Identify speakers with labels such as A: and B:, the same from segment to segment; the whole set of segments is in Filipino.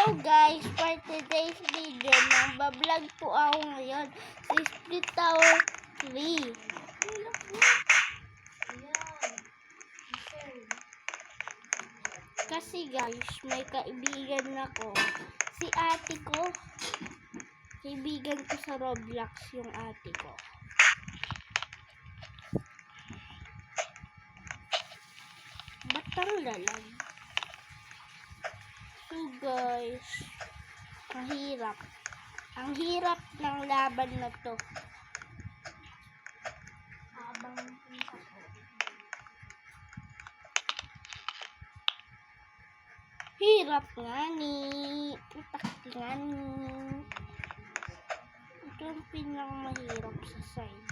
A: Hello guys, for today's video, nagbablog po ako ngayon sa Split Tower 3. Kasi guys, may kaibigan ako. Si ate ko, kaibigan ko sa Roblox yung ate ko. Batang lalag. So guys, mahirap. Ang hirap ng laban na to. Hirap nga ni. Putak nga ni. Ito ang pinakamahirap sa side.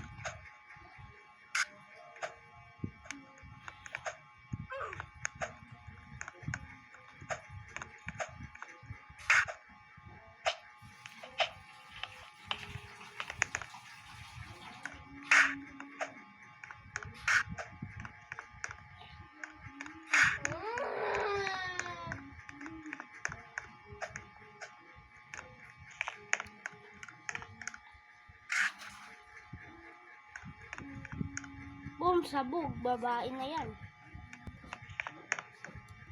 A: Boom, sabog, babae na yan.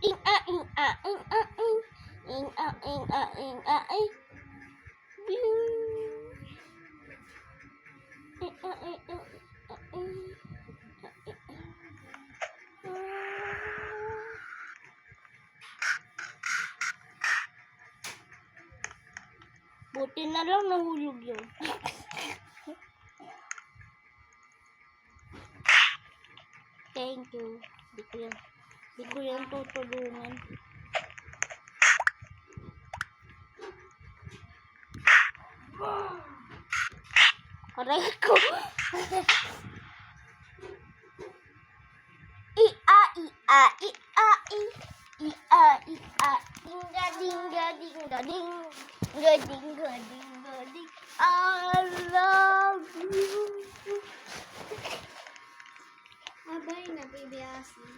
A: Ing-a, ing-a, ing-a, ing. Ing-a, ing-a, ing-a, ing. Ing-a, ing-a, ing. Buti na lang nahulog yun. Thank you. Di ko yan tutulungan. Aray ko. Ia, ia, ia, i. Ia, ia, dinga, dinga, dinga, ding. Dinga, dinga, dinga, ding. I love you.
B: Abay na, baby asin.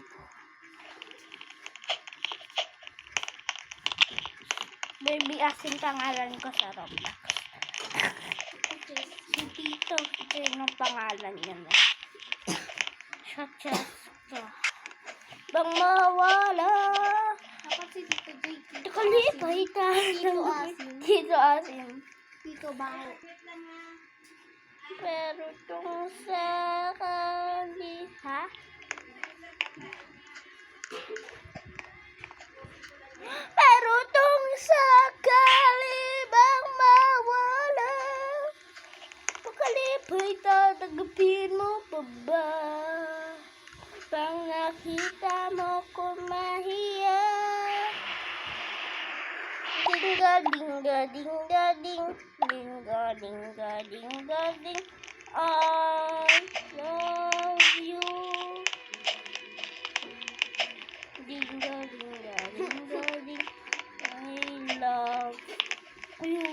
A: Baby asin pangalan ko sa Roblox. Si Tito, ito yung pangalan niya na. Siya. Bang mawala.
B: Dapat si Tito JT.
A: Kalipay
B: Tito asin.
A: Tito asin.
B: Tito baho.
A: Pero tung sakali, ha? Pero tung sakali bang mawala, pakalipay tatagapin mo pa ba? Pang nakita mo ko mahiya. Dinga, dinga, dinga, ding. Dinga, dinga, dinga, ding. I love you. Dinga, dinga, dinga, ding. I love you.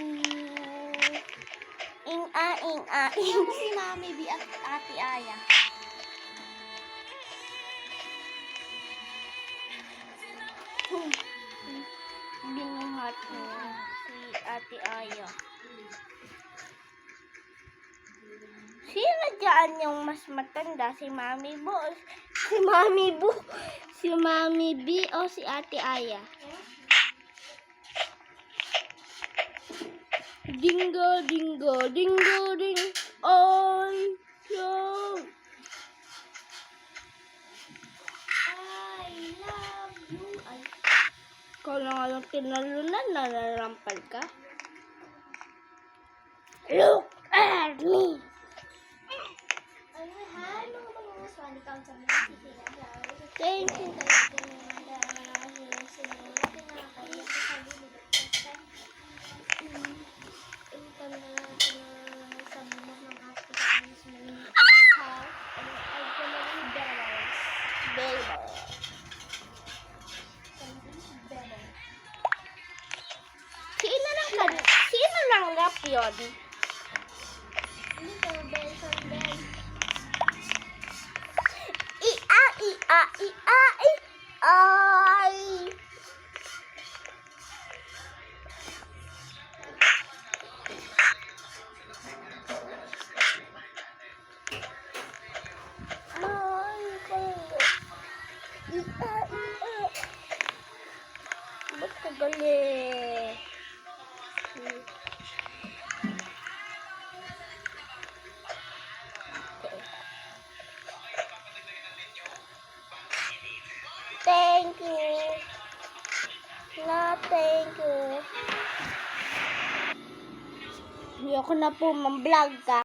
A: Ing-a, ing-a, ing.
B: Ano si Mami B at Ate Aya?
A: Binuhat mo si Ate Aya. Sino dyan yung mas matanda? Si Mami Bo? Si Mami Bo? Si Mami B o si Ate Aya? Dingo, dingo, dingo, ding. Oh, yo.
B: I love you. Ay,
A: Ikaw na nga yung tinalunan, nalalampal ka. Look at me.
B: ay, mahal. Mga mga swali count sa mga sisira.
A: Thank you. Sino lang rap yun? Ia, ia, ia, i. Ay. Ba't ka galit? Thank you. No, thank you. Ayoko na po, mam-vlog ka.